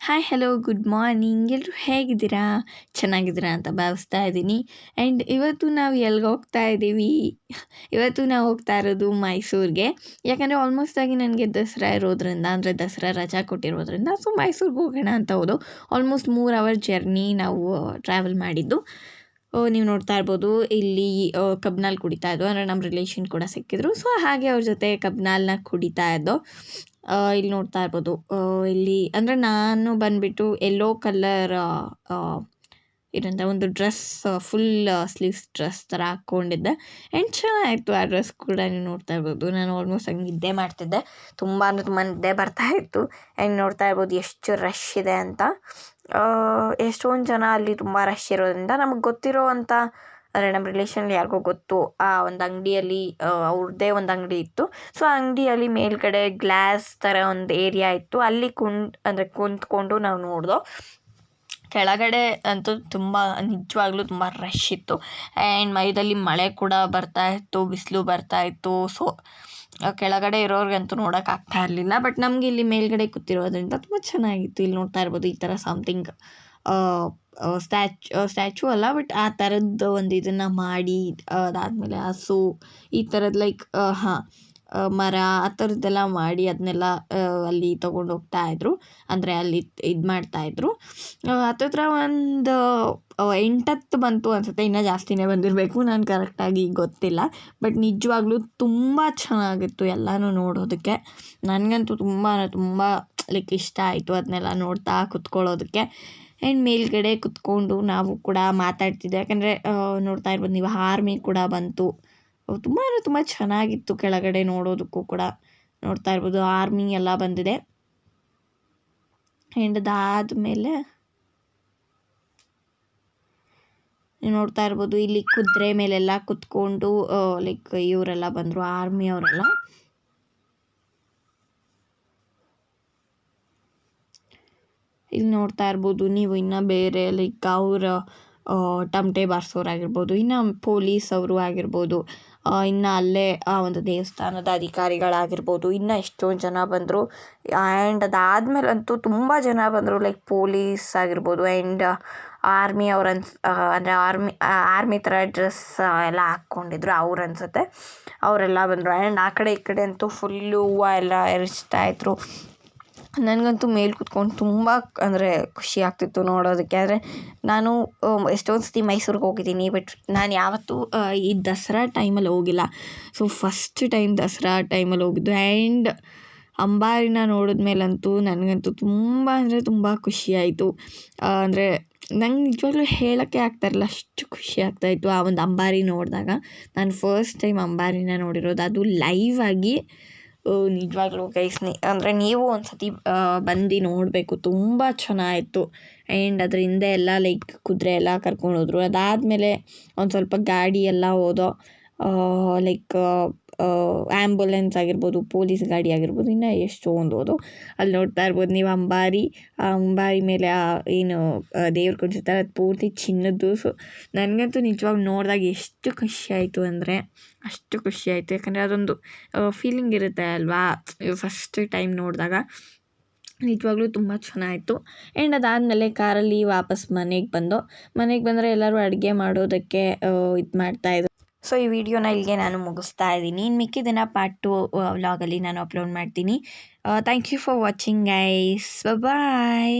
Hi hello good morning ಎಲ್ಲರೂ ಹೇಗಿದ್ದೀರಾ? ಚೆನ್ನಾಗಿದ್ದೀರಾ ಅಂತ ಭಾವಿಸ್ತಾ ಇದ್ದೀನಿ. ಆ್ಯಂಡ್ ಇವತ್ತು ನಾವು ಎಲ್ಲಿಗೆ ಹೋಗ್ತಾ ಇದ್ದೀವಿ? ಇವತ್ತು ನಾವು ಹೋಗ್ತಾ ಇರೋದು ಮೈಸೂರಿಗೆ. ಯಾಕಂದರೆ ಆಲ್ಮೋಸ್ಟ್ ಆಗಿ ನನಗೆ ದಸರಾ ಇರೋದ್ರಿಂದ, ಅಂದರೆ ದಸರಾ ರಜಾ ಕೊಟ್ಟಿರೋದ್ರಿಂದ ಸೊ ಮೈಸೂರಿಗೆ ಹೋಗೋಣ ಅಂತ ಹೋದು. ಆಲ್ಮೋಸ್ಟ್ 3 ಅವರ್ ಜರ್ನಿ ನಾವು ಟ್ರಾವೆಲ್ ಮಾಡಿದ್ದು. ನೀವು ನೋಡ್ತಾ ಇರ್ಬೋದು ಇಲ್ಲಿ ಕಬ್ನಾಲ್ ಕುಡಿತಾ ಇದ್ದೋ, ಅಂದರೆ ನಮ್ಮ ರಿಲೇಷನ್ ಕೂಡ ಸಿಕ್ಕಿದ್ರು. ಸೊ ಹಾಗೆ ಅವ್ರ ಜೊತೆ ಕಬ್ನಾಲ್ನ ಕುಡಿತಾ ಇದ್ದೋ. ಇಲ್ಲಿ ನೋಡ್ತಾ ಇರ್ಬೋದು ಇಲ್ಲಿ ಅಂದರೆ ನಾನು ಬಂದುಬಿಟ್ಟು ಯೆಲ್ಲೋ ಕಲರ್ ಏನಂತ ಒಂದು ಡ್ರೆಸ್ ಫುಲ್ ಸ್ಲೀವ್ಸ್ ಡ್ರೆಸ್ ಥರ ಹಾಕ್ಕೊಂಡಿದ್ದೆ. ಆ್ಯಂಡ್ ಚೆನ್ನಾಗಿತ್ತು ಆ ಡ್ರೆಸ್ ಕೂಡ. ನೀವು ನೋಡ್ತಾ ಇರ್ಬೋದು ನಾನು ಆಲ್ಮೋಸ್ಟ್ ಹಂಗೆ ನಿದ್ದೆ ಮಾಡ್ತಿದ್ದೆ. ತುಂಬ ಅಂದರೆ ತುಂಬ ನಿದ್ದೆ ಬರ್ತಾಯಿತ್ತು. ಆ್ಯಂಡ್ ನೋಡ್ತಾ ಇರ್ಬೋದು ಎಷ್ಟು ರಶ್ ಇದೆ ಅಂತ. ಎಷ್ಟೊಂದು ಜನ ಅಲ್ಲಿ ತುಂಬ ರಶ್ ಇರೋದ್ರಿಂದ ನಮಗೆ ಗೊತ್ತಿರೋ ಅಂಥ, ಅಂದರೆ ನಮ್ಮ ರಿಲೇಷನ್ಲಿ ಯಾರಿಗೋ ಗೊತ್ತು ಆ ಒಂದು ಅಂಗಡಿಯಲ್ಲಿ, ಅವ್ರದ್ದೇ ಒಂದು ಅಂಗಡಿ ಇತ್ತು. ಸೊ ಆ ಅಂಗಡಿಯಲ್ಲಿ ಮೇಲ್ಗಡೆ ಗ್ಲಾಸ್ ಥರ ಒಂದು ಏರಿಯಾ ಇತ್ತು. ಅಲ್ಲಿ ಕುಂತ್ಕೊಂಡು ನಾವು ನೋಡ್ದೋ. ಕೆಳಗಡೆ ಅಂತೂ ತುಂಬ ನಿಜವಾಗ್ಲೂ ತುಂಬ ರಶ್ ಇತ್ತು. ಆ್ಯಂಡ್ ಮಧ್ಯದಲ್ಲಿ ಮಳೆ ಕೂಡ ಬರ್ತಾಯಿತ್ತು, ಬಿಸಿಲು ಬರ್ತಾಯಿತ್ತು. ಸೊ ಕೆಳಗಡೆ ಇರೋರಿಗಂತೂ ನೋಡೋಕ್ಕಾಗ್ತಾ ಇರಲಿಲ್ಲ. ಬಟ್ ನಮಗೆ ಇಲ್ಲಿ ಮೇಲ್ಗಡೆ ಕೂತಿರೋದ್ರಿಂದ ತುಂಬ ಚೆನ್ನಾಗಿತ್ತು. ಇಲ್ಲಿ ನೋಡ್ತಾ ಇರ್ಬೋದು ಈ ಥರ ಸಮಥಿಂಗ್ ಸ್ಟ್ಯಾಚು ಅಲ್ಲ, ಬಟ್ ಆ ಥರದ್ದು ಒಂದು ಇದನ್ನು ಮಾಡಿ, ಅದಾದಮೇಲೆ ಹಸು ಈ ಥರದ್ದು ಲೈಕ್ ಮರ ಆ ಥರದ್ದೆಲ್ಲ ಮಾಡಿ ಅದನ್ನೆಲ್ಲ ಅಲ್ಲಿ ತೊಗೊಂಡು ಹೋಗ್ತಾಯಿದ್ರು. ಅಂದರೆ ಅಲ್ಲಿ ಇದು ಮಾಡ್ತಾಯಿದ್ರು. ಹತ್ತತ್ರ ಒಂದು 8-10 ಬಂತು ಅನಿಸುತ್ತೆ, ಇನ್ನೂ ಜಾಸ್ತಿನೇ ಬಂದಿರಬೇಕು, ನಾನು ಕರೆಕ್ಟಾಗಿ ಗೊತ್ತಿಲ್ಲ. ಬಟ್ ನಿಜವಾಗ್ಲೂ ತುಂಬ ಚೆನ್ನಾಗಿತ್ತು ಎಲ್ಲನೂ ನೋಡೋದಕ್ಕೆ. ನನಗಂತೂ ತುಂಬ ಲೈಕ್ ಇಷ್ಟ ಆಯಿತು ಅದನ್ನೆಲ್ಲ ನೋಡ್ತಾ ಕುತ್ಕೊಳ್ಳೋದಕ್ಕೆ. ಆ್ಯಂಡ್ ಮೇಲ್ಗಡೆ ಕುತ್ಕೊಂಡು ನಾವು ಕೂಡ ಮಾತಾಡ್ತಿದ್ದೆ. ಯಾಕಂದರೆ ನೋಡ್ತಾ ಇರ್ಬೋದು ನೀವು ಆರ್ಮಿ ಕೂಡ ಬಂತು. ತುಂಬ ಅಂದರೆ ತುಂಬ ಚೆನ್ನಾಗಿತ್ತು ಕೆಳಗಡೆ ನೋಡೋದಕ್ಕೂ ಕೂಡ. ನೋಡ್ತಾ ಇರ್ಬೋದು ಆರ್ಮಿ ಎಲ್ಲ ಬಂದಿದೆ. ಆ್ಯಂಡ್ ಅದಾದಮೇಲೆ ನೀವು ನೋಡ್ತಾ ಇರ್ಬೋದು ಇಲ್ಲಿ ಕುದುರೆ ಮೇಲೆಲ್ಲ ಕುತ್ಕೊಂಡು ಲೈಕ್ ಇವರೆಲ್ಲ ಬಂದರು, ಆರ್ಮಿ ಅವರೆಲ್ಲ. ಇಲ್ಲಿ ನೋಡ್ತಾ ಇರ್ಬೋದು ನೀವು ಇನ್ನು ಬೇರೆ ಲೈಕ್ ಅವರ ತಮಟೆ ಬಾರಿಸೋರಾಗಿರ್ಬೋದು, ಇನ್ನು ಪೊಲೀಸ್ ಅವರು ಆಗಿರ್ಬೋದು, ಇನ್ನು ಅಲ್ಲೇ ಆ ಒಂದು ದೇವಸ್ಥಾನದ ಅಧಿಕಾರಿಗಳಾಗಿರ್ಬೋದು, ಇನ್ನು ಎಷ್ಟೊಂದು ಜನ ಬಂದರು. ಆ್ಯಂಡ್ ಅದಾದಮೇಲಂತೂ ತುಂಬ ಜನ ಬಂದರು, ಲೈಕ್ ಪೊಲೀಸ್ ಆಗಿರ್ಬೋದು ಆ್ಯಂಡ್ ಆರ್ಮಿ ಅಂದರೆ ಆರ್ಮಿ ಥರ ಡ್ರೆಸ್ ಎಲ್ಲ ಹಾಕ್ಕೊಂಡಿದ್ರು ಅವ್ರು ಅನಿಸುತ್ತೆ. ಅವರೆಲ್ಲ ಬಂದರು. ಆ್ಯಂಡ್ ಆ ಕಡೆ ಈ ಕಡೆ ಅಂತೂ ಫುಲ್ಲು ಹೂವು ಎಲ್ಲ ಎರಚ್ತಾಯಿದ್ರು. ನನಗಂತೂ ಮೇಲೆ ಕೂತ್ಕೊಂಡು ತುಂಬ ಅಂದರೆ ಖುಷಿ ಆಗ್ತಿತ್ತು ನೋಡೋದಕ್ಕೆ. ಆದರೆ ನಾನು ಎಷ್ಟೊಂದು ಸತಿ ಮೈಸೂರಿಗೆ ಹೋಗಿದ್ದೀನಿ, ಬಟ್ ನಾನು ಯಾವತ್ತೂ ಈ ದಸರಾ ಟೈಮಲ್ಲಿ ಹೋಗಿಲ್ಲ. ಸೊ ಫಸ್ಟ್ ಟೈಮ್ ದಸರಾ ಟೈಮಲ್ಲಿ ಹೋಗಿದ್ದು. ಆ್ಯಂಡ್ ಅಂಬಾರಿನ ನೋಡಿದ್ಮೇಲಂತೂ ನನಗಂತೂ ತುಂಬ ಅಂದರೆ ತುಂಬ ಖುಷಿಯಾಯಿತು. ಅಂದರೆ ನಂಗೆ ನಿಜವಾಗ್ಲೂ ಹೇಳೋಕ್ಕೆ ಆಗ್ತಾಯಿರಲಿಲ್ಲ, ಅಷ್ಟು ಖುಷಿ ಆಗ್ತಾಯಿತ್ತು ಆ ಒಂದು ಅಂಬಾರಿ ನೋಡಿದಾಗ. ನಾನು ಫಸ್ಟ್ ಟೈಮ್ ಅಂಬಾರಿನ ನೋಡಿರೋದು, ಅದು ಲೈವ್ ಆಗಿ. ನಿಜವಾಗ್ಲೂ ಗೈಸ್ ಅಂದರೆ ನೀವು ಒಂದು ಸತಿ ಬಂದು ನೋಡಬೇಕು, ತುಂಬ ಚೆನ್ನಾಗಿತ್ತು. ಆ್ಯಂಡ್ ಅದ್ರ ಹಿಂದೆ ಎಲ್ಲ ಲೈಕ್ ಕುದುರೆ ಎಲ್ಲ ಕರ್ಕೊಂಡೋದ್ರು. ಅದಾದಮೇಲೆ ಒಂದು ಸ್ವಲ್ಪ ಗಾಡಿ ಎಲ್ಲ ಹೋದೋ, ಲೈಕ್ ಆ್ಯಂಬುಲೆನ್ಸ್ ಆಗಿರ್ಬೋದು, ಪೊಲೀಸ್ ಗಾಡಿ ಆಗಿರ್ಬೋದು, ಇನ್ನು ಎಷ್ಟೊಂದು ಹೋದೋ. ಅಲ್ಲಿ ನೋಡ್ತಾ ಇರ್ಬೋದು ನೀವು ಅಂಬಾರಿ, ಆ ಅಂಬಾರಿ ಮೇಲೆ ಏನು ದೇವ್ರು ಕುಣಿಸಿರ್ತಾರೆ ಅದು ಪೂರ್ತಿ ಚಿನ್ನದ್ದು. ಸೊ ನನಗಂತೂ ನಿಜವಾಗ್ ನೋಡಿದಾಗ ಎಷ್ಟು ಖುಷಿಯಾಯಿತು ಅಂದರೆ ಅಷ್ಟು ಖುಷಿಯಾಯಿತು. ಯಾಕಂದರೆ ಅದೊಂದು ಫೀಲಿಂಗ್ ಇರುತ್ತೆ ಅಲ್ವಾ, ಫಸ್ಟ್ ಟೈಮ್ ನೋಡಿದಾಗ. ನಿಜವಾಗ್ಲೂ ತುಂಬ ಚೆನ್ನಾಗಿತ್ತು. ಆ್ಯಂಡ್ ಅದಾದಮೇಲೆ ಕಾರಲ್ಲಿ ವಾಪಸ್ ಮನೆಗೆ ಬಂದರೆ ಎಲ್ಲರೂ ಅಡುಗೆ ಮಾಡೋದಕ್ಕೆ ಇದು ಮಾಡ್ತಾಯಿದ್ರು. ಸೊ ಈ ವಿಡಿಯೋನ ಇಲ್ಲಿಗೆ ನಾನು ಮುಗಿಸ್ತಾ ಇದ್ದೀನಿ. ಇನ್ನು ಮಿಕ್ಕಿದ್ದನ್ನು ಪಾರ್ಟ್ 2 ವ್ಲಾಗಲ್ಲಿ ನಾನು ಅಪ್ಲೋಡ್ ಮಾಡ್ತೀನಿ. Thank you for watching guys. Bye.